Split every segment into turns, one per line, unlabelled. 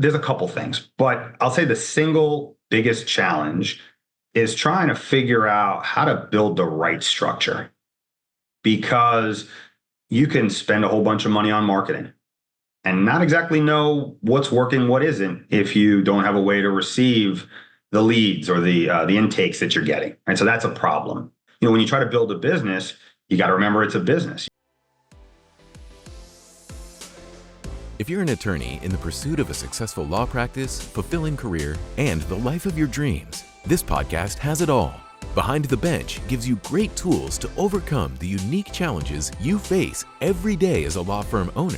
there's a couple things, but I'll say the single biggest challenge is trying to figure out how to build the right structure, because you can spend a whole bunch of money on marketing and not exactly know what's working, what isn't, if you don't have a way to receive the leads or the intakes that you're getting. And so that's a problem. When you try to build a business, you got to remember it's a business.
If you're an attorney in the pursuit of a successful law practice, fulfilling career, and the life of your dreams, this podcast has it all. Behind the Bench gives you great tools to overcome the unique challenges you face every day as a law firm owner.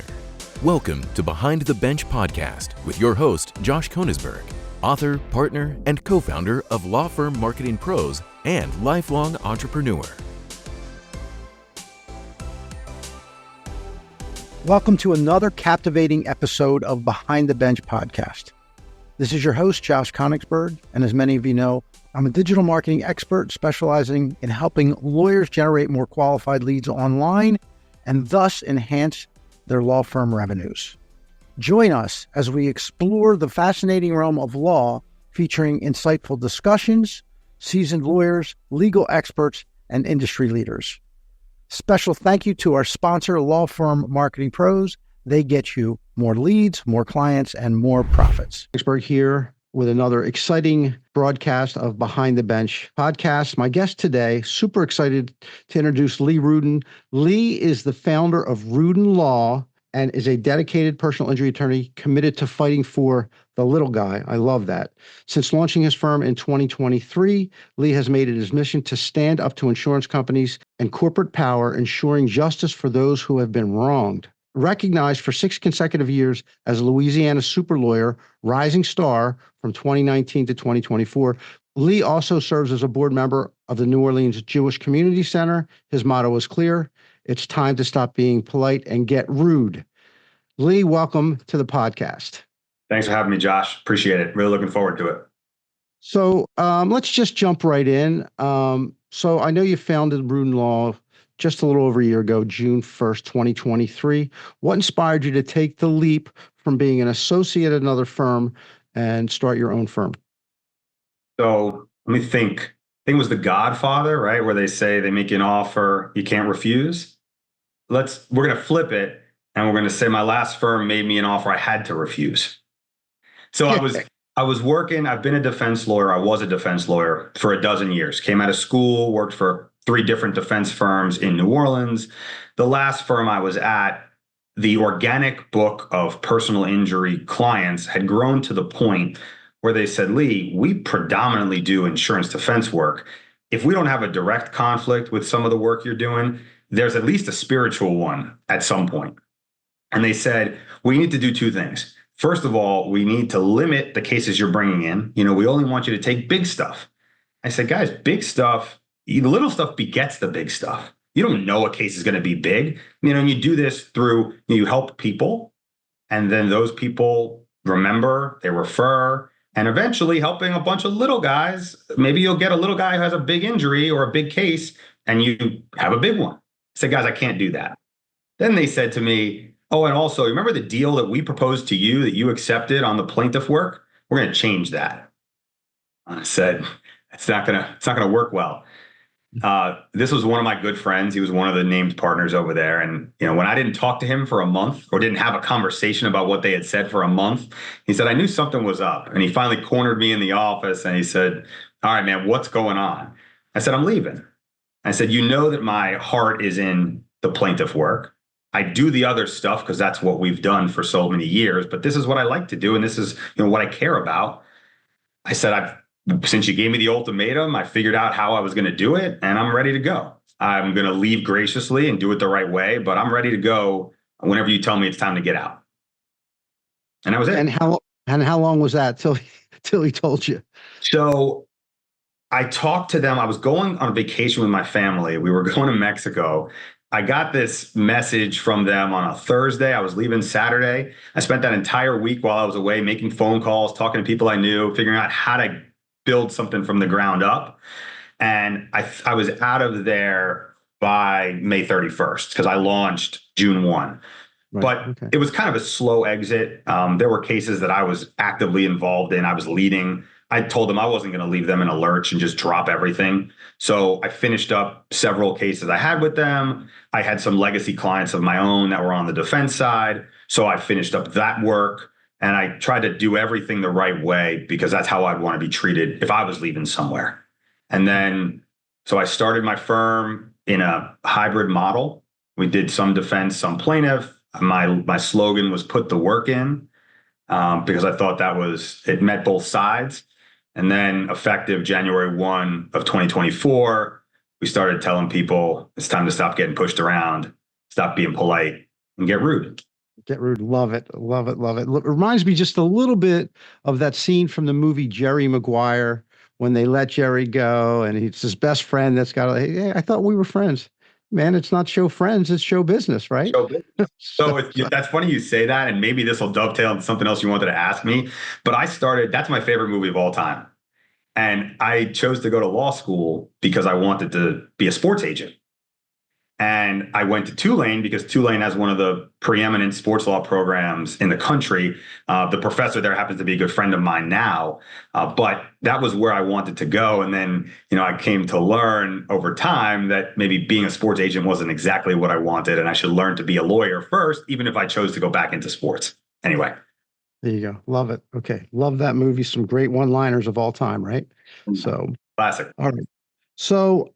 Welcome to Behind the Bench podcast with your host, Josh Konigsberg, author, partner, and co-founder of Law Firm Marketing Pros and lifelong entrepreneur.
Welcome to another captivating episode of Behind the Bench podcast. This is your host, Josh Konigsberg, and as many of you know, I'm a digital marketing expert specializing in helping lawyers generate more qualified leads online and thus enhance their law firm revenues. Join us as we explore the fascinating realm of law, featuring insightful discussions, seasoned lawyers, legal experts, and industry leaders. Special thank you to our sponsor, Law Firm Marketing Pros. They get you more leads, more clients, and more profits. Konigsberg here with another exciting broadcast of Behind the Bench podcast. My guest today, super excited to introduce Lee Rudin. Lee is the founder of RUDIN Law and is a dedicated personal injury attorney committed to fighting for the little guy. I love that. Since launching his firm in 2023, Lee has made it his mission to stand up to insurance companies and corporate power, ensuring justice for those who have been wronged. Recognized for 6 consecutive years as a Louisiana super lawyer, rising star from 2019 to 2024, Lee also serves as a board member of the New Orleans Jewish Community Center. His motto is clear: it's time to stop being polite and get rude. Lee, welcome to the podcast.
Thanks for having me, Josh. Appreciate it. Really looking forward to it.
So let's just jump right in. So I know you founded RUDIN Law just a little over a year ago, June 1st, 2023. What inspired you to take the leap from being an associate at another firm and start your own firm?
So let me think. I think it was The Godfather, right? Where they say they make you an offer you can't refuse. We're going to flip it, and we're going to say my last firm made me an offer I had to refuse. So I was working. I've been a defense lawyer. I was a defense lawyer for a dozen years. Came out of school, worked for 3 different defense firms in New Orleans. The last firm I was at, the organic book of personal injury clients had grown to the point where they said, Lee, we predominantly do insurance defense work. If we don't have a direct conflict with some of the work you're doing, there's at least a spiritual one at some point. And they said, we need to do 2 things. First of all, we need to limit the cases you're bringing in. We only want you to take big stuff. I said, guys, big stuff, the little stuff begets the big stuff. You don't know a case is going to be big. And you do this through, you help people, and then those people remember, they refer, and eventually helping a bunch of little guys. Maybe you'll get a little guy who has a big injury or a big case, and you have a big one. I said, guys, I can't do that. Then they said to me, oh, and also, remember the deal that we proposed to you that you accepted on the plaintiff work? We're going to change that. I said, it's not going to work well. This was one of my good friends. He was one of the named partners over there. And, when I didn't talk to him for a month or didn't have a conversation about what they had said for a month, he said, I knew something was up. And he finally cornered me in the office and he said, all right, man, what's going on? I said, I'm leaving. I said, you know that my heart is in the plaintiff work. I do the other stuff because that's what we've done for so many years, but this is what I like to do. And this is, what I care about. I said, since you gave me the ultimatum, I figured out how I was going to do it, and I'm ready to go. I'm going to leave graciously and do it the right way, but I'm ready to go whenever you tell me it's time to get out. And that was it.
And how long was that till he told you?
So I talked to them. I was going on a vacation with my family. We were going to Mexico. I got this message from them on a Thursday. I was leaving Saturday. I spent that entire week while I was away making phone calls, talking to people I knew, figuring out how to build something from the ground up. And I was out of there by May 31st because I launched June 1. But
Okay.
it was kind of a slow exit. There were cases that I was actively involved in. I was leading. I told them I wasn't going to leave them in a lurch and just drop everything. So I finished up several cases I had with them. I had some legacy clients of my own that were on the defense side. So I finished up that work and I tried to do everything the right way because that's how I'd want to be treated if I was leaving somewhere. And then, so I started my firm in a hybrid model. We did some defense, some plaintiff. My slogan was put the work in because I thought it met both sides. And then effective January 1 of 2024, we started telling people it's time to stop getting pushed around, stop being polite, and get rude.
Get rude. Love it. Love it. Love it. It reminds me just a little bit of that scene from the movie Jerry Maguire when they let Jerry go and it's his best friend that's got, hey, I thought we were friends. Man, it's not show friends, it's show business, right?
Show business. That's funny you say that, and maybe this will dovetail into something else you wanted to ask me. But that's my favorite movie of all time. And I chose to go to law school because I wanted to be a sports agent. And I went to Tulane because Tulane has one of the preeminent sports law programs in the country. The professor there happens to be a good friend of mine now, but that was where I wanted to go. And then, I came to learn over time that maybe being a sports agent wasn't exactly what I wanted, and I should learn to be a lawyer first, even if I chose to go back into sports. Anyway.
There you go. Love it. Okay. Love that movie. Some great one-liners of all time, right? So
classic.
All right. So,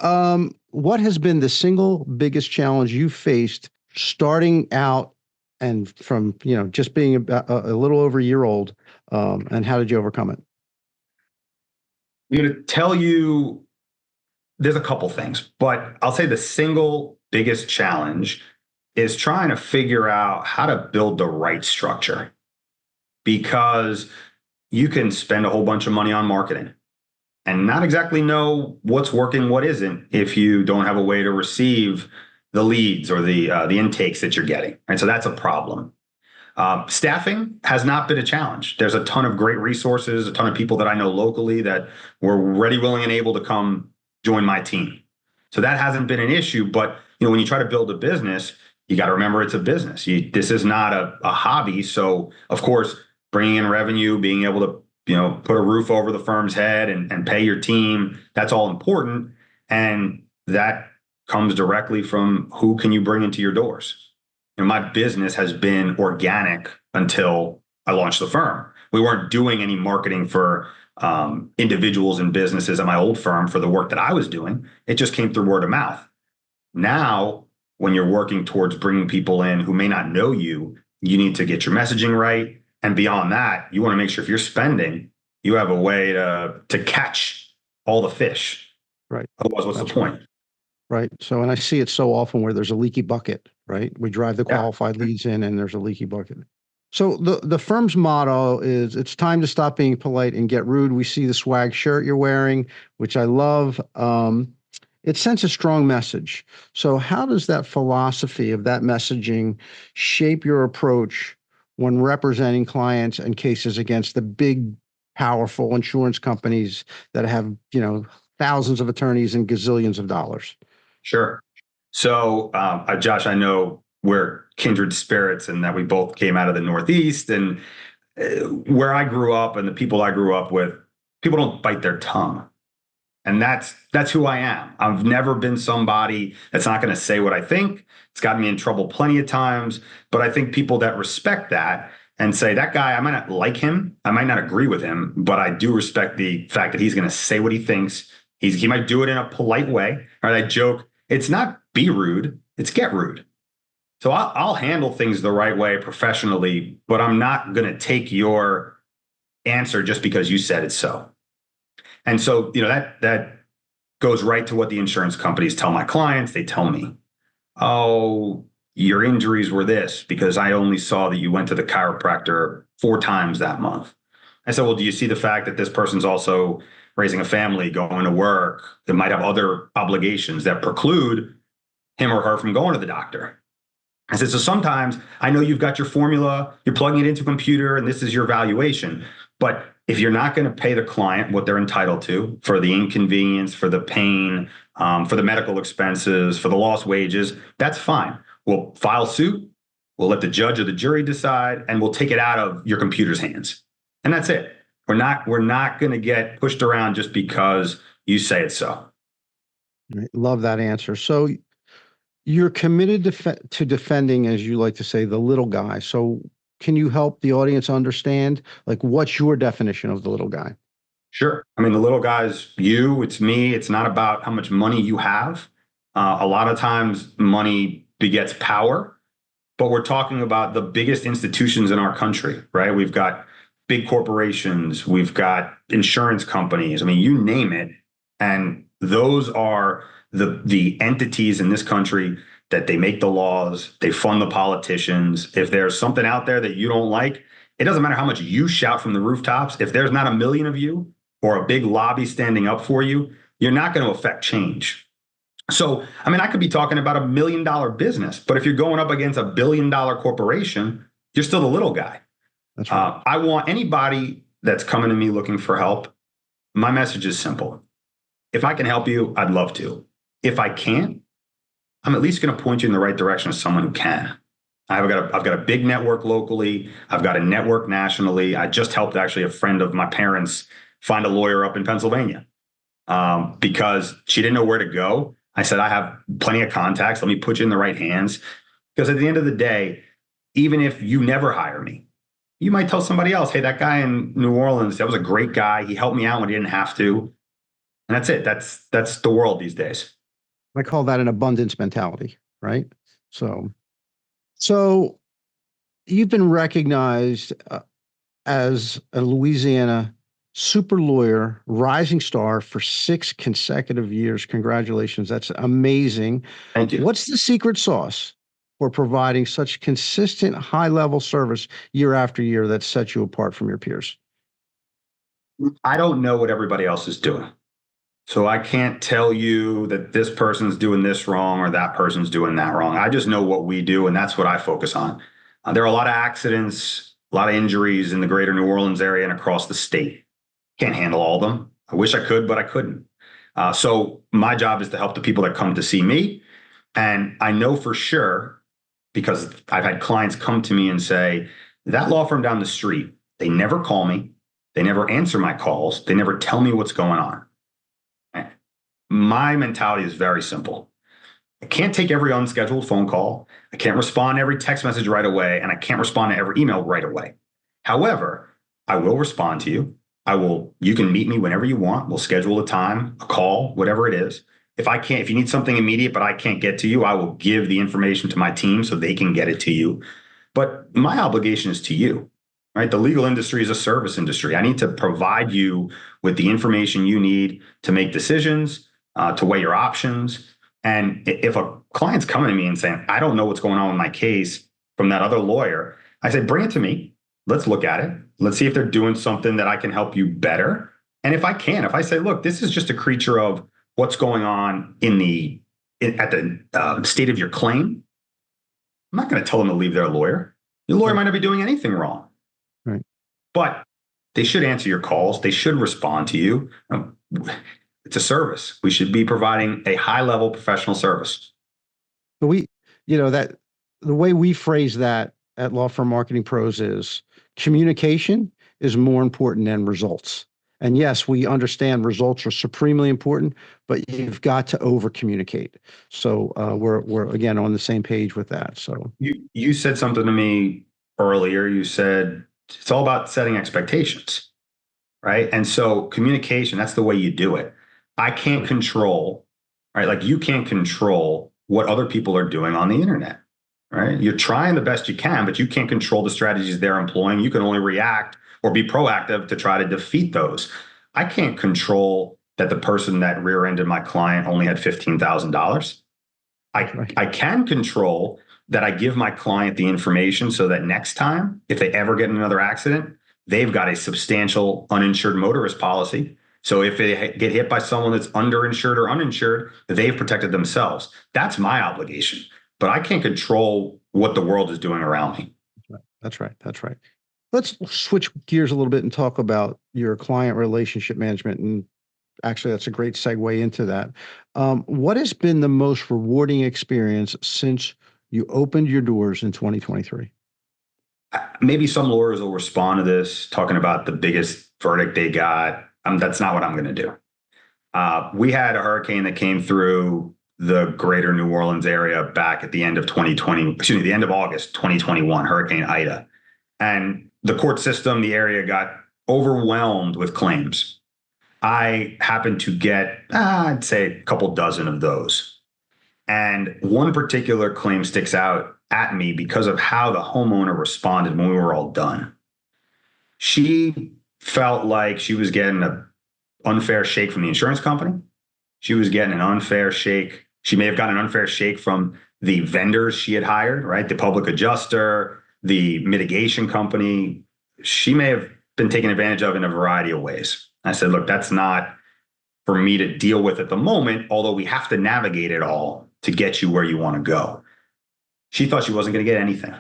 what has been the single biggest challenge you faced starting out and from, just being about a little over a year old, and how did you overcome it?
I'm going to tell you, there's a couple things, but I'll say the single biggest challenge is trying to figure out how to build the right structure, because you can spend a whole bunch of money on marketing and not exactly know what's working, what isn't, if you don't have a way to receive the leads or the intakes that you're getting. Right, so that's a problem. Staffing has not been a challenge. There's a ton of great resources, a ton of people that I know locally that were ready, willing, and able to come join my team. So that hasn't been an issue. But when you try to build a business, you got to remember it's a business. This is not a hobby. So of course, bringing in revenue, being able to put a roof over the firm's head and pay your team, that's all important. And that comes directly from who can you bring into your doors. And my business has been organic until I launched the firm. We weren't doing any marketing for individuals and businesses at my old firm for the work that I was doing. It just came through word of mouth. Now, when you're working towards bringing people in who may not know you, you need to get your messaging right. And beyond that, you want to make sure if you're spending, you have a way to catch all the fish.
Right.
Otherwise, what's the point?
Right. So, and I see it so often where there's a leaky bucket, right? We drive the qualified leads in and there's a leaky bucket. So the firm's motto is it's time to stop being polite and get rude. We see the swag shirt you're wearing, which I love. It sends a strong message. So how does that philosophy of that messaging shape your approach when representing clients and cases against the big, powerful insurance companies that have, thousands of attorneys and gazillions of dollars?
Sure. So, Josh, I know we're kindred spirits and that we both came out of the Northeast, and where I grew up and the people I grew up with, people don't bite their tongue. And that's who I am. I've never been somebody that's not going to say what I think. It's gotten me in trouble plenty of times, but I think people that respect that and say, that guy, I might not like him, I might not agree with him, but I do respect the fact that he's going to say what he thinks. He might do it in a polite way. Right? I joke, it's not be rude, it's get rude. So I'll handle things the right way professionally, but I'm not going to take your answer just because you said it so. And so, that goes right to what the insurance companies tell my clients. They tell me, oh, your injuries were this because I only saw that you went to the chiropractor 4 times that month. I said, well, do you see the fact that this person's also raising a family, going to work, that might have other obligations that preclude him or her from going to the doctor? I said, so sometimes I know you've got your formula, you're plugging it into a computer, and this is your valuation. But if you're not going to pay the client what they're entitled to for the inconvenience, for the pain, for the medical expenses, for the lost wages, that's fine. We'll file suit. We'll let the judge or the jury decide, and we'll take it out of your computer's hands. And that's it. We're not going to get pushed around just because you say it's so.
Love that answer. So you're committed to defending, as you like to say, the little guy. So can you help the audience understand, like, what's your definition of the little guy?
Sure. I mean, the little guy's you, it's me. It's not about how much money you have. A lot of times money begets power, but we're talking about the biggest institutions in our country, right? We've got big corporations, we've got insurance companies. I mean, you name it. And those are the entities in this country that they make the laws, they fund the politicians. If there's something out there that you don't like, it doesn't matter how much you shout from the rooftops. If there's not a million of you or a big lobby standing up for you, you're not going to affect change. So, I mean, I could be talking about $1 million business, but if you're going up against $1 billion corporation, you're still the little guy.
That's right.
I want anybody that's coming to me looking for help. My message is simple. If I can help you, I'd love to. If I can't, I'm at least going to point you in the right direction of someone who can. I've got a big network locally. I've got a network nationally. I just helped actually a friend of my parents find a lawyer up in Pennsylvania because she didn't know where to go. I said, I have plenty of contacts. Let me put you in the right hands. Because at the end of the day, even if you never hire me, you might tell somebody else, hey, that guy in New Orleans, that was a great guy. He helped me out when he didn't have to. And that's it. That's the world these days.
I call that an abundance mentality, right? So you've been recognized as a Louisiana super lawyer, rising star for 6 consecutive years. Congratulations. That's amazing.
Thank you.
What's the secret sauce for providing such consistent high-level service year after year that sets you apart from your peers?
I don't know what everybody else is doing. So I can't tell you that this person's doing this wrong or that person's doing that wrong. I just know what we do, and that's what I focus on. There are a lot of accidents, a lot of injuries in the greater New Orleans area and across the state. Can't handle all of them. I wish I could, but I couldn't. So my job is to help the people that come to see me. And I know for sure, because I've had clients come to me and say, that law firm down the street, they never call me. They never answer my calls. They never tell me what's going on. My mentality is very simple. I can't take every unscheduled phone call. I can't respond to every text message right away, and I can't respond to every email right away. However, I will respond to you. You can meet me whenever you want. We'll schedule a time, a call, whatever it is. If you need something immediate, but I can't get to you, I will give the information to my team so they can get it to you. But my obligation is to you, right? The legal industry is a service industry. I need to provide you with the information you need to make decisions, to weigh your options. And if a client's coming to me and saying, I don't know what's going on with my case from that other lawyer, I say, bring it to me. Let's look at it. Let's see if they're doing something that I can help you better. And if I say, look, this is just a creature of what's going on at the state of your claim, I'm not going to tell them to leave their lawyer. Your lawyer might not be doing anything wrong.
Right. But
they should answer your calls. They should respond to you. It's a service. We should be providing a high-level professional service.
that the way we phrase that at Law Firm Marketing Pros is communication is more important than results. And yes, we understand results are supremely important, but you've got to over communicate. So we're again on the same page with that. So
you said something to me earlier. You said it's all about setting expectations, right? And so communication, that's the way you do it. I can't control, right? Like you can't control what other people are doing on the internet, right? You're trying the best you can, but you can't control the strategies they're employing. You can only react or be proactive to try to defeat those. I can't control that the person that rear-ended my client only had $15,000. I can control that I give my client the information so that next time, if they ever get in another accident, they've got a substantial uninsured motorist policy. So if they get hit by someone that's underinsured or uninsured, they've protected themselves. That's my obligation. But I can't control what the world is doing around me.
That's right. Let's switch gears a little bit and talk about your client relationship management. And actually, that's a great segue into that. What has been the most rewarding experience since you opened your doors in 2023?
Maybe some lawyers will respond to this talking about the biggest verdict they got. That's not what I'm going to do. We had a hurricane that came through the greater New Orleans area back at the end of 2020, the end of August 2021, Hurricane Ida. And the court system, the area got overwhelmed with claims. I happened to get, I'd say, a couple dozen of those. And one particular claim sticks out at me because of how the homeowner responded when we were all done. She felt like she was getting an unfair shake from the insurance company. She was getting an unfair shake. She may have gotten an unfair shake from the vendors she had hired, right? The public adjuster, the mitigation company. She may have been taken advantage of in a variety of ways. I said, look, that's not for me to deal with at the moment, although we have to navigate it all to get you where you want to go. She thought she wasn't going to get anything.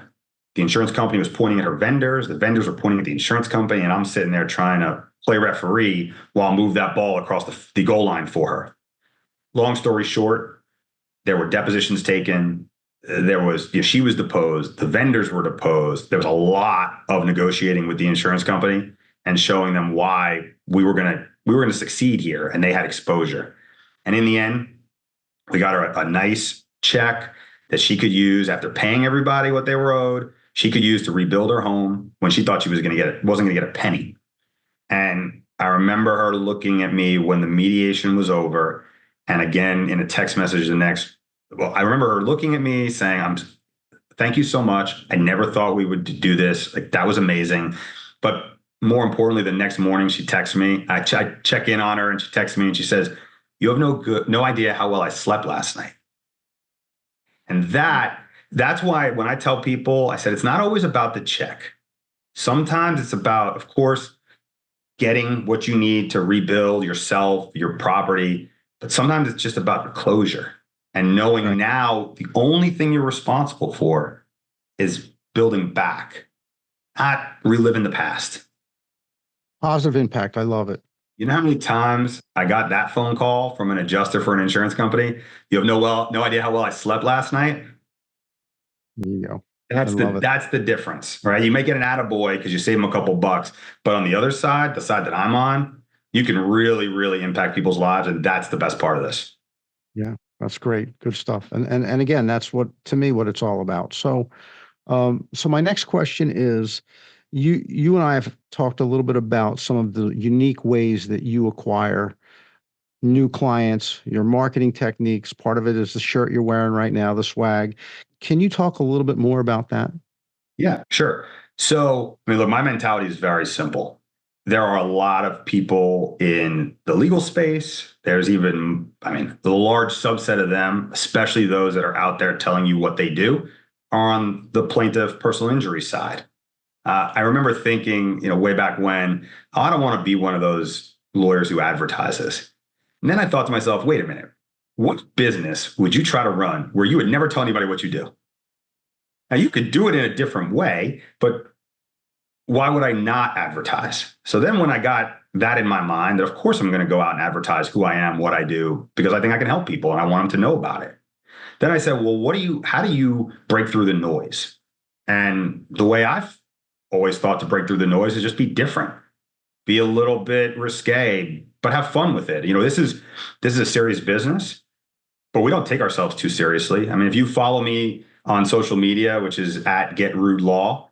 The insurance company was pointing at her vendors. The vendors were pointing at the insurance company. And I'm sitting there trying to play referee while I move that ball across the goal line for her. Long story short, there were depositions taken. There was, she was deposed. The vendors were deposed. There was a lot of negotiating with the insurance company and showing them why we were going to succeed here. And they had exposure. And in the end, we got her a nice check that she could use after paying everybody what they were owed. She could use to rebuild her home when she thought she wasn't going to get a penny. And I remember her looking at me when the mediation was over. And again, in a text message I remember her looking at me saying, thank you so much. I never thought we would do this. Like, that was amazing. But more importantly, the next morning she texts me. I check in on her and she texts me and she says, you have no idea how well I slept last night. And that's why when I tell people, I said, it's not always about the check. Sometimes it's about, of course, getting what you need to rebuild yourself, your property. But sometimes it's just about the closure and knowing now the only thing you're responsible for is building back, not reliving the past.
Positive impact. I love it.
You know how many times I got that phone call from an adjuster for an insurance company? You have no idea how well I slept last night.
There you go.
That's the difference, right? You may get an attaboy because you save them a couple bucks, but on the other side, the side that I'm on, you can really, really impact people's lives, and that's the best part of this.
Yeah, that's great. Good stuff. And again, that's what it's all about. So, so my next question is, you and I have talked a little bit about some of the unique ways that you acquire new clients, your marketing techniques. Part of it is the shirt you're wearing right now, the swag. Can you talk a little bit more about that?
Yeah, sure. So, look, my mentality is very simple. There are a lot of people in the legal space. There's even, the large subset of them, especially those that are out there telling you what they do, are on the plaintiff personal injury side. I remember thinking, way back when, I don't want to be one of those lawyers who advertises. And then I thought to myself, wait a minute, what business would you try to run where you would never tell anybody what you do? Now, you could do it in a different way, but why would I not advertise? So then when I got that in my mind, that of course I'm going to go out and advertise who I am, what I do, because I think I can help people and I want them to know about it. Then I said, well, how do you break through the noise? And the way I've always thought to break through the noise is just be different, be a little bit risque, but have fun with it. This is a serious business, but we don't take ourselves too seriously. If you follow me on social media, which is at @RUDLaw,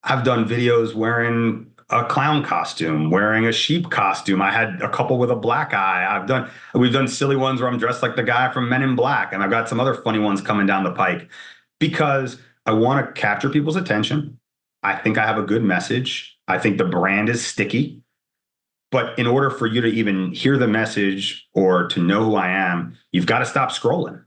I've done videos wearing a clown costume, wearing a sheep costume. I had a couple with a black eye. We've done silly ones where I'm dressed like the guy from Men in Black, and I've got some other funny ones coming down the pike because I want to capture people's attention. I think I have a good message. I think the brand is sticky. But in order for you to even hear the message or to know who I am, you've got to stop scrolling.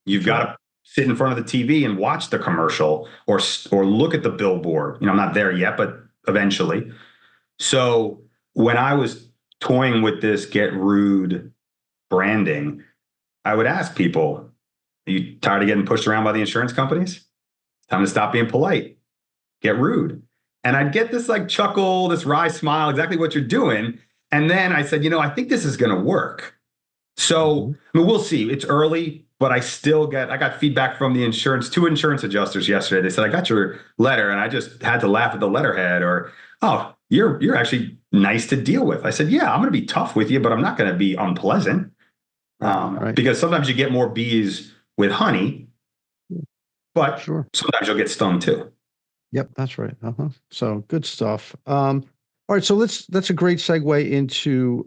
You've got to sit in front of the TV and watch the commercial or look at the billboard. I'm not there yet, but eventually. So when I was toying with this Get Rude branding, I would ask people, are you tired of getting pushed around by the insurance companies? Time to stop being polite. Get rude. And I'd get this chuckle, this wry smile, exactly what you're doing. And then I said, I think this is going to work. So we'll see. It's early, but I got feedback from two insurance adjusters yesterday. They said, I got your letter and I just had to laugh at the letterhead, or, oh, you're actually nice to deal with. I said, yeah, I'm going to be tough with you, but I'm not going to be unpleasant.
Right.
Because sometimes you get more bees with honey, but sometimes you'll get stung too.
Yep, that's right. So good stuff. All right, so that's a great segue into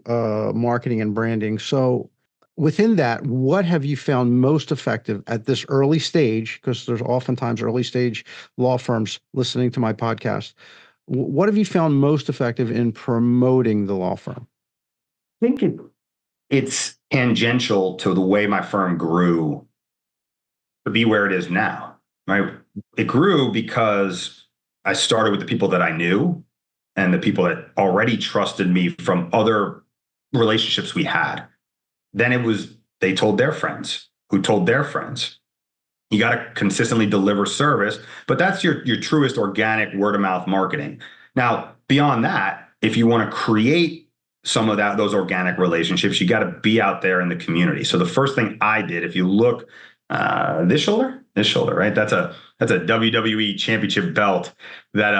marketing and branding. So within that, what have you found most effective at this early stage? Because there's oftentimes early stage law firms listening to my podcast. What have you found most effective in promoting the law firm?
I think it's tangential to the way my firm grew to be where it is now, right? It grew because I started with the people that I knew and the people that already trusted me from other relationships we had. Then they told their friends who told their friends. You got to consistently deliver service, but that's your truest organic word of mouth marketing. Now, beyond that, if you want to create some of those organic relationships, you got to be out there in the community. So the first thing I did, if you look, this shoulder, right? That's a WWE championship belt that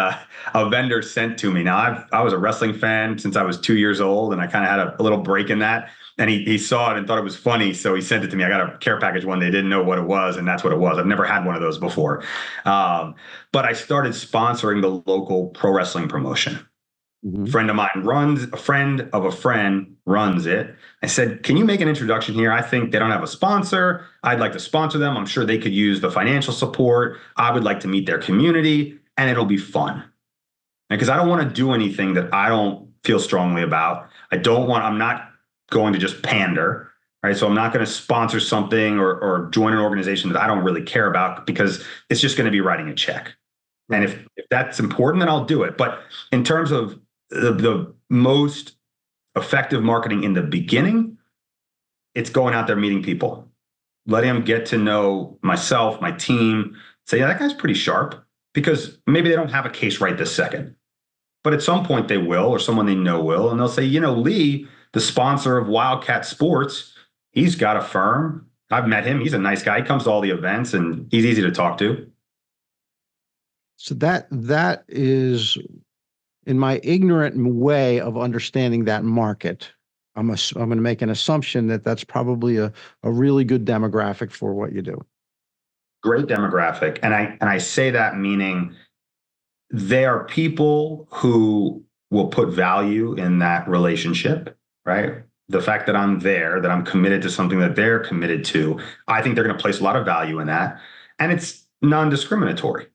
a vendor sent to me. Now I was a wrestling fan since I was 2 years old, and I kind of had a little break in that. And he saw it and thought it was funny, so he sent it to me. I got a care package one. They didn't know what it was, and that's what it was. I've never had one of those before. But I started sponsoring the local pro wrestling promotion. A friend of mine a friend of a friend runs it. I said, can you make an introduction here? I think they don't have a sponsor. I'd like to sponsor them. I'm sure they could use the financial support. I would like to meet their community, and it'll be fun. Because I don't want to do anything that I don't feel strongly about. I'm not going to just pander, right? So I'm not going to sponsor something or join an organization that I don't really care about, because it's just going to be writing a check. And if that's important, then I'll do it. But in terms of the most effective marketing in the beginning, it's going out there meeting people, letting them get to know myself, my team, say, yeah, that guy's pretty sharp, because maybe they don't have a case right this second, but at some point they will, or someone they know will, and they'll say, Lee, the sponsor of Wildcat Sports, he's got a firm. I've met him. He's a nice guy. He comes to all the events and he's easy to talk to.
So that is, in my ignorant way of understanding that market, I'm going to make an assumption that that's probably a really good demographic for what you do.
Great demographic. And I say that meaning they are people who will put value in that relationship, right? The fact that I'm there, that I'm committed to something that they're committed to, I think they're going to place a lot of value in that. And it's non-discriminatory,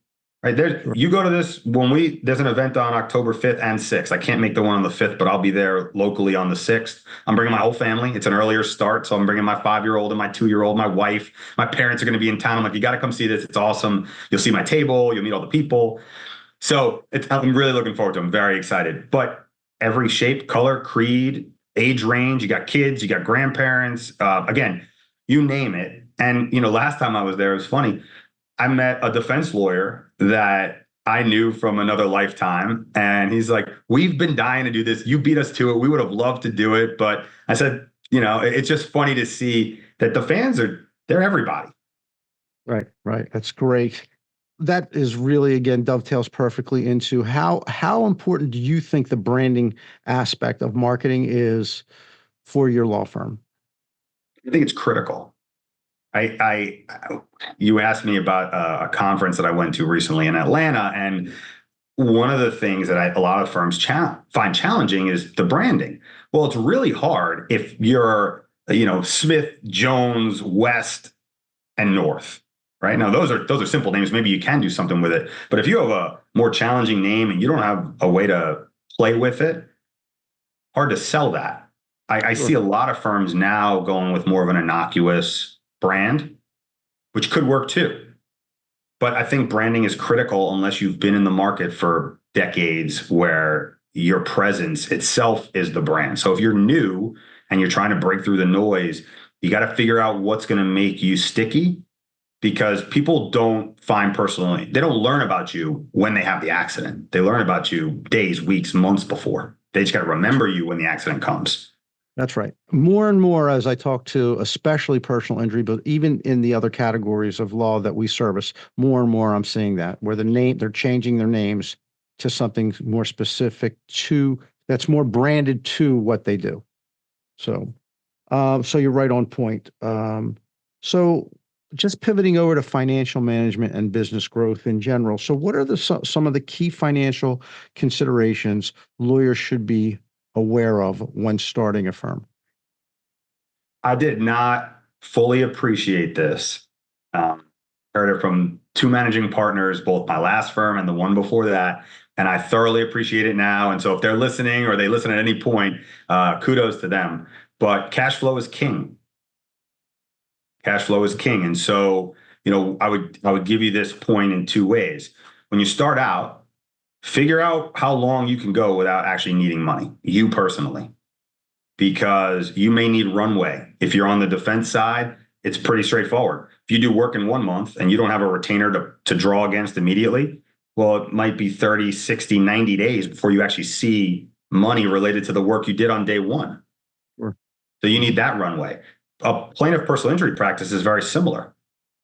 right? You go to this there's an event on October 5th and 6th. I can't make the one on the 5th, but I'll be there locally on the 6th. I'm bringing my whole family. It's an earlier start. So I'm bringing my 5-year-old and my 2-year-old, my wife, my parents are going to be in town. I'm like, you got to come see this. It's awesome. You'll see my table. You'll meet all the people. So I'm really looking forward to it. I'm very excited. But every shape, color, creed, age range, you got kids, you got grandparents, again, you name it. And, last time I was there, it was funny. I met a defense lawyer that I knew from another lifetime. And he's like, we've been dying to do this. You beat us to it. We would have loved to do it. But I said, it's just funny to see that the fans they're everybody.
Right. That's great. That is really, again, dovetails perfectly into how important do you think the branding aspect of marketing is for your law firm?
I think it's critical. You asked me about a conference that I went to recently in Atlanta, and one of the things that a lot of firms find challenging is the branding. Well, it's really hard if you're, Smith, Jones, West, and North. Right now, those are simple names. Maybe you can do something with it. But if you have a more challenging name and you don't have a way to play with it, hard to sell that. I see a lot of firms now going with more of an innocuous brand, which could work too. But I think branding is critical unless you've been in the market for decades, where your presence itself is the brand. So if you're new and you're trying to break through the noise, you got to figure out what's going to make you sticky. Because people they don't learn about you when they have the accident. They learn about you days, weeks, months before. They just got to remember you when the accident comes.
That's right. More and more as I talk to, especially personal injury, but even in the other categories of law that we service, more and more I'm seeing that where they're changing their names to something more specific to that's more branded to what they do. So, so you're right on point. So just pivoting over to financial management and business growth in general. So what are some of the key financial considerations lawyers should be aware of when starting a firm?
I did not fully appreciate this. Um, Heard it from two managing partners, both my last firm and the one before that, and I thoroughly appreciate it now. And so, if they're listening or they listen at any point, kudos to them. But cash flow is king. Cash flow is king, and so I would give you this point in two ways. When you start out, figure out how long you can go without actually needing money, you personally, because you may need runway. If you're on the defense side, it's pretty straightforward. If you do work in 1 month and you don't have a retainer to draw against immediately, well, it might be 30, 60, 90 days before you actually see money related to the work you did on day one.
Sure.
So you need that runway. A plaintiff personal injury practice is very similar.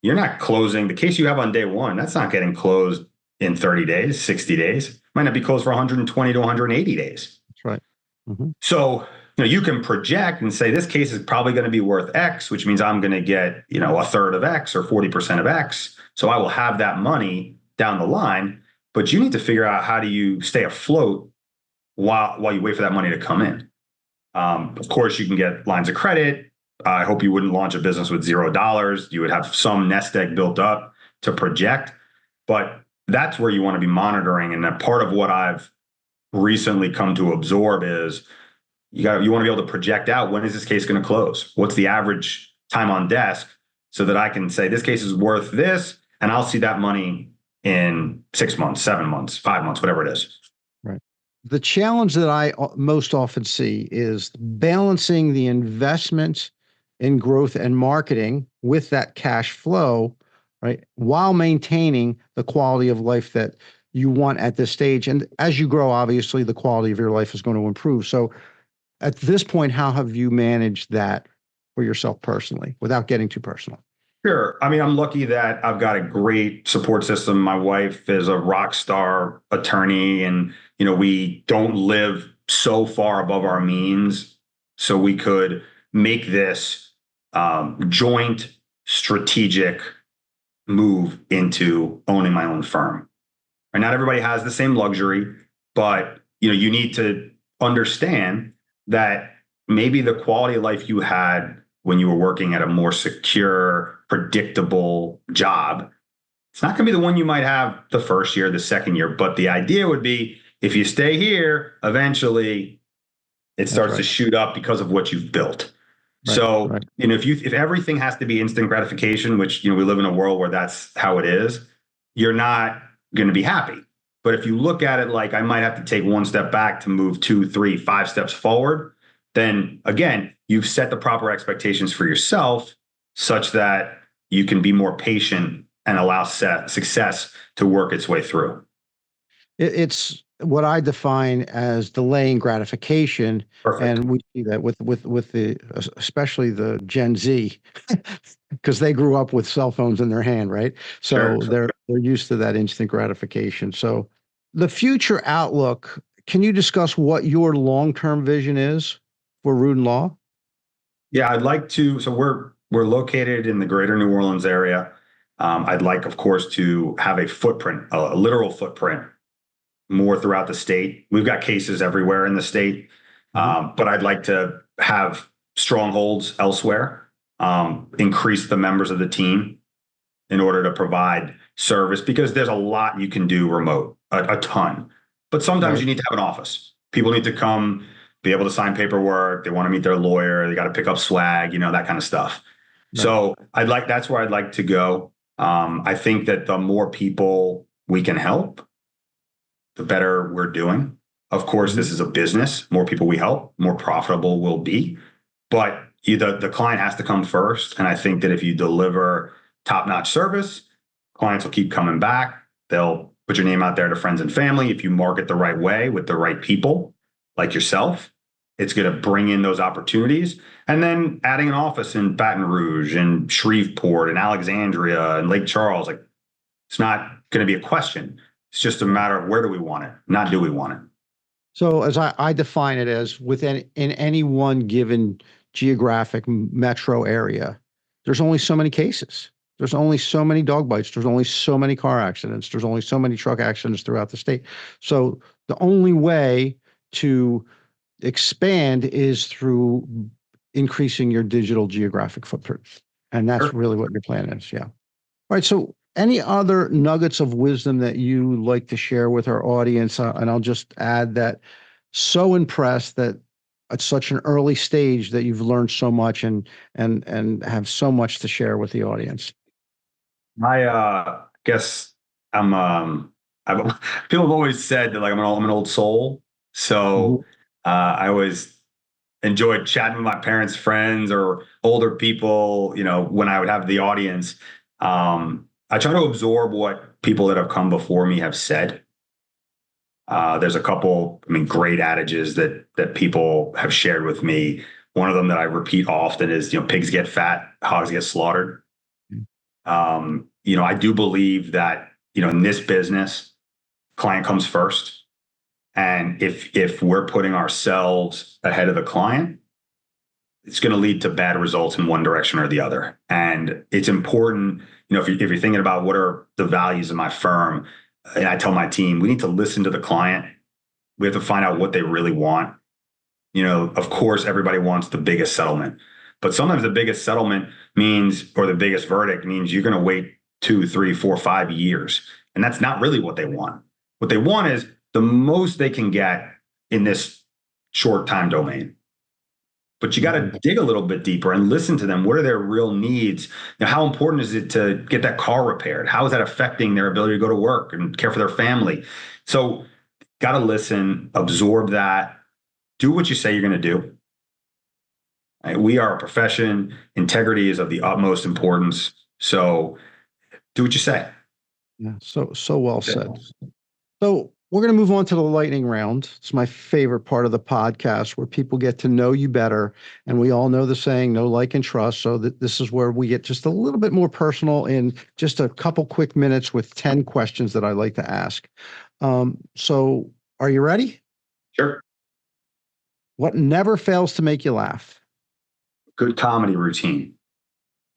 You're not closing the case you have on day one. That's not getting closed in 30 days, 60 days. Might not be closed for 120 to 180 days.
That's right. Mm-hmm.
So, you can project and say this case is probably going to be worth X, which means I'm going to get, a third of X or 40% of X. So I will have that money down the line, but you need to figure out how do you stay afloat while you wait for that money to come in. Of course, you can get lines of credit. I hope you wouldn't launch a business with $0. You would have some nest egg built up to project, but that's where you want to be monitoring. And that part of what I've recently come to absorb is you want to be able to project out, when is this case going to close? What's the average time on desk, so that I can say this case is worth this, and I'll see that money in 6 months, 7 months, 5 months, whatever it is.
Right. The challenge that I most often see is balancing the investments in growth and marketing with that cash flow, right, while maintaining the quality of life that you want at this stage. And as you grow, obviously, the quality of your life is going to improve. So at this point, how have you managed that for yourself personally without getting too personal?
Sure. I mean, I'm lucky that I've got a great support system. My wife is a rock star attorney, and, we don't live so far above our means. So we could make this joint strategic move into owning my own firm. And not everybody has the same luxury, but, you need to understand that maybe the quality of life you had when you were working at a more secure, predictable job, it's not going to be the one you might have the first year, the second year. But the idea would be, if you stay here, eventually it starts to shoot up because of what you've built. Right, so, if everything has to be instant gratification, which, we live in a world where that's how it is, you're not going to be happy. But if you look at it like, I might have to take one step back to move 2, 3, 5 steps forward, then again, you've set the proper expectations for yourself such that you can be more patient and allow success to work its way through.
It's what I define as delaying gratification. Perfect. And we see that with the, especially the Gen Z, because they grew up with cell phones in their hand, right? So sure. They're used to that instant gratification. So the future outlook, can you discuss what your long-term vision is for Rudin Law?
Yeah, I'd like to. So we're located in the greater New Orleans area. I'd like, of course, to have a footprint, a literal footprint, more throughout the state. We've got cases everywhere in the state, but I'd like to have strongholds elsewhere, increase the members of the team in order to provide service, because there's a lot you can do remote, a ton. But sometimes you need to have an office. People need to come, be able to sign paperwork. They want to meet their lawyer. They got to pick up swag, that kind of stuff. Right. So that's where I'd like to go. I think that the more people we can help, the better we're doing. Of course, this is a business. More people we help, more profitable we'll be. But the client has to come first. And I think that if you deliver top-notch service, clients will keep coming back. They'll put your name out there to friends and family. If you market the right way with the right people, like yourself, It's going to bring in those opportunities. And then adding an office in Baton Rouge and Shreveport and Alexandria and Lake Charles, like it's not going to be a question. It's just a matter of where do we want it, not do we want it.
So as I define it as within in any one given geographic metro area, there's only so many cases. There's only so many dog bites. There's only so many car accidents. There's only so many truck accidents throughout the state. So the only way to expand is through increasing your digital geographic footprint. And that's really what your plan is. Yeah. All right. So any other nuggets of wisdom that you like to share with our audience? And I'll just add that so impressed that at such an early stage that you've learned so much and have so much to share with the audience.
I guess I'm people have always said that like I'm an old soul. So I always enjoyed chatting with my parents' friends or older people, when I would have the audience. I try to absorb what people that have come before me have said. There's a couple, great adages that people have shared with me. One of them that I repeat often is, pigs get fat, hogs get slaughtered. I do believe that, in this business, client comes first. And if we're putting ourselves ahead of the client, it's going to lead to bad results in one direction or the other. And it's important, if you're thinking about what are the values of my firm, and I tell my team, we need to listen to the client. We have to find out what they really want. Of course, everybody wants the biggest settlement, but sometimes the biggest settlement means, or the biggest verdict means you're going to wait 2, 3, 4, 5 years. And that's not really what they want. What they want is the most they can get in this short time domain. But you got to dig a little bit deeper and listen to them. What are their real needs? How important is it to get that car repaired? How is that affecting their ability to go to work and care for their family? So got to listen, absorb that, do what you say you're going to do. Right? We are a profession. Integrity is of the utmost importance. So do what you say.
Yeah. So well said. So we're going to move on to the lightning round. It's my favorite part of the podcast where people get to know you better. And we all know the saying, know, like, and trust. So this is where we get just a little bit more personal in just a couple quick minutes with 10 questions that I like to ask. So are you ready?
Sure.
What never fails to make you laugh?
Good comedy routine.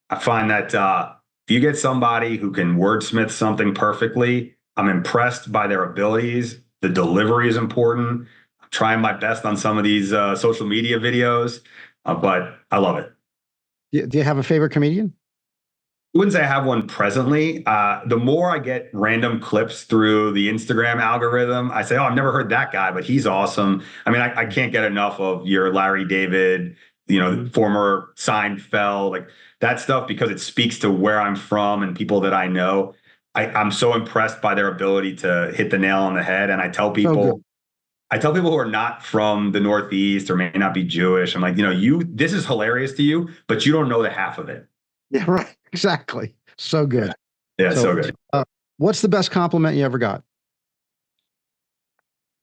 I find that if you get somebody who can wordsmith something perfectly, I'm impressed by their abilities. The delivery is important. I'm trying my best on some of these social media videos, but I love it.
Do you have a favorite comedian?
I wouldn't say I have one presently. The more I get random clips through the Instagram algorithm, I say, oh, I've never heard that guy, but he's awesome. I can't get enough of your Larry David, former Seinfeld, like that stuff, because it speaks to where I'm from and people that I know. I'm so impressed by their ability to hit the nail on the head. And I tell people who are not from the Northeast or may not be Jewish, I'm like, this is hilarious to you, but you don't know the half of it.
Yeah, right. Exactly. So good.
Yeah, so good.
What's the best compliment you ever got?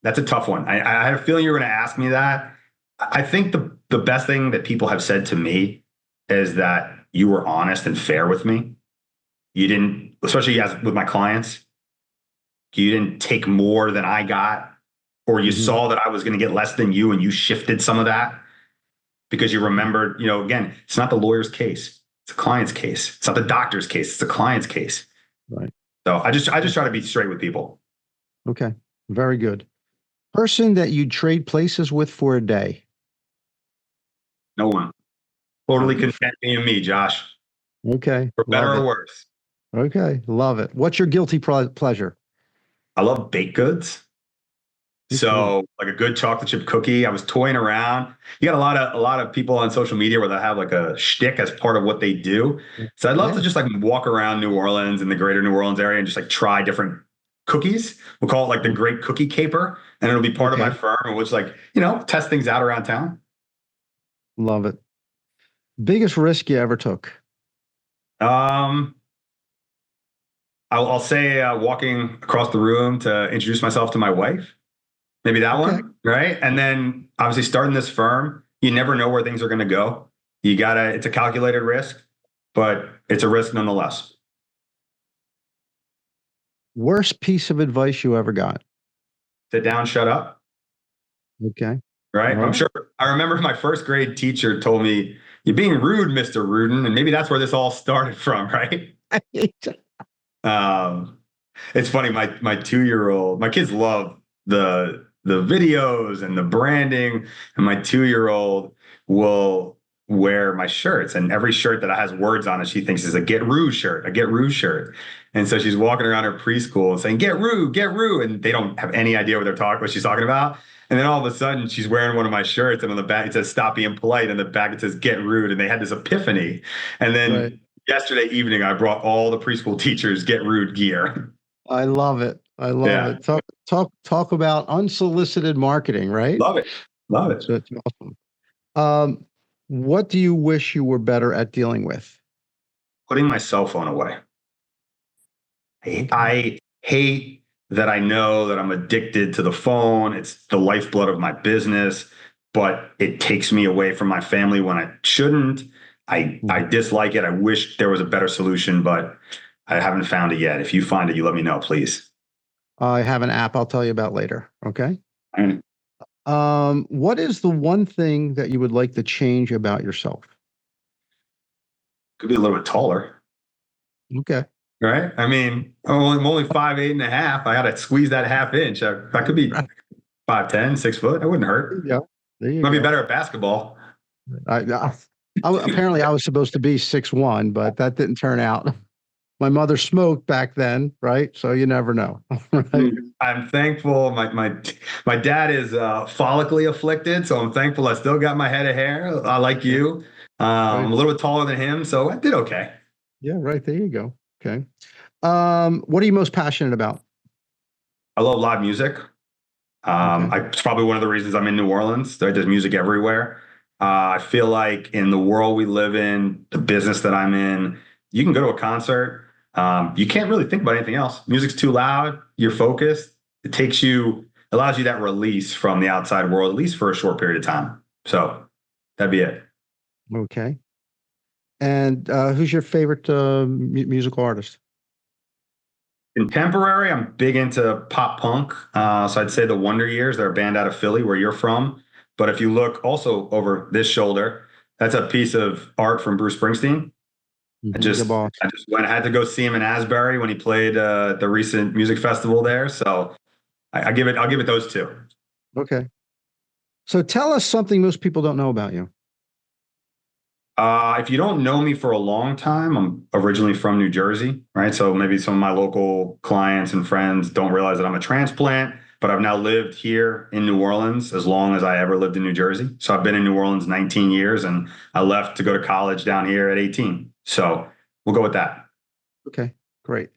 That's a tough one. I had a feeling you were going to ask me that. I think the best thing that people have said to me is that you were honest and fair with me. You didn't, especially as with my clients, you didn't take more than I got, or you saw that I was going to get less than you and you shifted some of that because you remembered, again, it's not the lawyer's case. It's the client's case. It's not the doctor's case. It's the client's case.
Right.
So I just try to be straight with people.
Okay. Very good. Person that you'd trade places with for a day?
No one. Totally content being me, Josh.
Okay.
For better or worse.
Okay. Love it. What's your guilty pleasure?
I love baked goods. So like a good chocolate chip cookie. I was toying around. You got a lot of people on social media where they have like a shtick as part of what they do. So I'd love to just like walk around New Orleans and the greater New Orleans area and just like try different cookies. We'll call it like the Great Cookie Caper, and it'll be part of my firm, and we'll just like, test things out around town.
Love it. Biggest risk you ever took?
I'll say walking across the room to introduce myself to my wife. Maybe that
Okay.
one, right? And then obviously starting this firm, you never know where things are going to go. It's a calculated risk, but it's a risk nonetheless.
Worst piece of advice you ever got?
Sit down, shut up,
Okay.
right?
All
I'm
right.
sure I remember my first grade teacher told me, "You're being rude, Mr. Rudin." And maybe that's where this all started from, right? Um, it's funny, my 2-year-old, my kids love the videos and the branding, and my 2-year-old will wear my shirts, and every shirt that has words on it, she thinks is a Get Rue shirt, a Get Rue shirt. And so she's walking around her preschool saying, Get Rue, and they don't have any idea what she's talking about. And then all of a sudden she's wearing one of my shirts, and on the back it says "Stop being polite," and the back it says "Get rude," and they had this epiphany. And then
Right.
yesterday evening, I brought all the preschool teachers Get Rude gear.
I love it. I love
Yeah.
it. Talk about unsolicited marketing, right?
Love it. Love it.
So it's awesome. What do you wish you were better at dealing with?
Putting my cell phone away. I hate that I know that I'm addicted to the phone. It's the lifeblood of my business, but it takes me away from my family when I shouldn't. I dislike it. I wish there was a better solution, but I haven't found it yet. If you find it, you let me know, please.
I have an app I'll tell you about later. Okay.
Mm.
What is the one thing that you would like to change about yourself?
Could be a little bit taller,
Okay.
right? I mean, I'm only 5'8.5". I got to squeeze that half inch. I could be 5'10", 6 foot. That wouldn't hurt.
Yeah. There you
Might
go.
be better at basketball.
Apparently I was supposed to be 6'1", but that didn't turn out. My mother smoked back then, right? So you never know. Right?
I'm thankful. My dad is follically afflicted, so I'm thankful I still got my head of hair. I like you. I'm a little bit taller than him, so I did okay.
Yeah, right. There you go. Okay. What are you most passionate about?
I love live music. It's probably one of the reasons I'm in New Orleans. There's music everywhere. I feel like in the world we live in, the business that I'm in, you can go to a concert. You can't really think about anything else. Music's too loud. You're focused. Allows you that release from the outside world, at least for a short period of time. So that'd be it.
Okay. And who's your favorite musical artist?
Contemporary, I'm big into pop punk. So I'd say the Wonder Years. They're a band out of Philly, where you're from. But if you look also over this shoulder, that's a piece of art from Bruce Springsteen. I had to go see him in Asbury when he played the recent music festival there. So I'll give it those two.
Okay. So tell us something most people don't know about you.
If you don't know me for a long time, I'm originally from New Jersey, right? So maybe some of my local clients and friends don't realize that I'm a transplant, but I've now lived here in New Orleans as long as I ever lived in New Jersey. So I've been in New Orleans 19 years, and I left to go to college down here at 18. So we'll go with that.
Okay, great.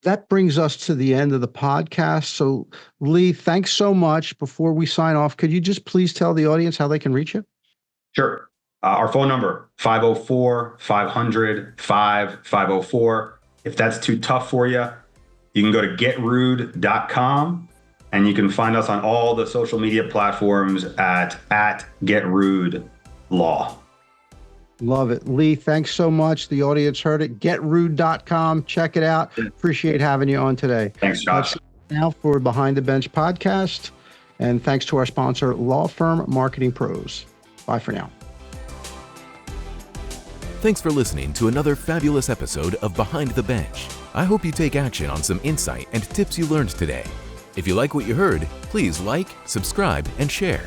That brings us to the end of the podcast. So Lee, thanks so much. Before we sign off, could you just please tell the audience how they can reach you?
Sure. Our phone number, 504-500-5504. If that's too tough for you, you can go to getrude.com, and you can find us on all the social media platforms at @GetRudeLaw.
Love it. Lee, thanks so much. The audience heard it. Getrude.com. Check it out. Appreciate having you on today.
Thanks, Josh.
That's now for Behind the Bench podcast. And thanks to our sponsor, Law Firm Marketing Pros. Bye for now.
Thanks for listening to another fabulous episode of Behind the Bench. I hope you take action on some insight and tips you learned today. If you like what you heard, please like, subscribe, and share.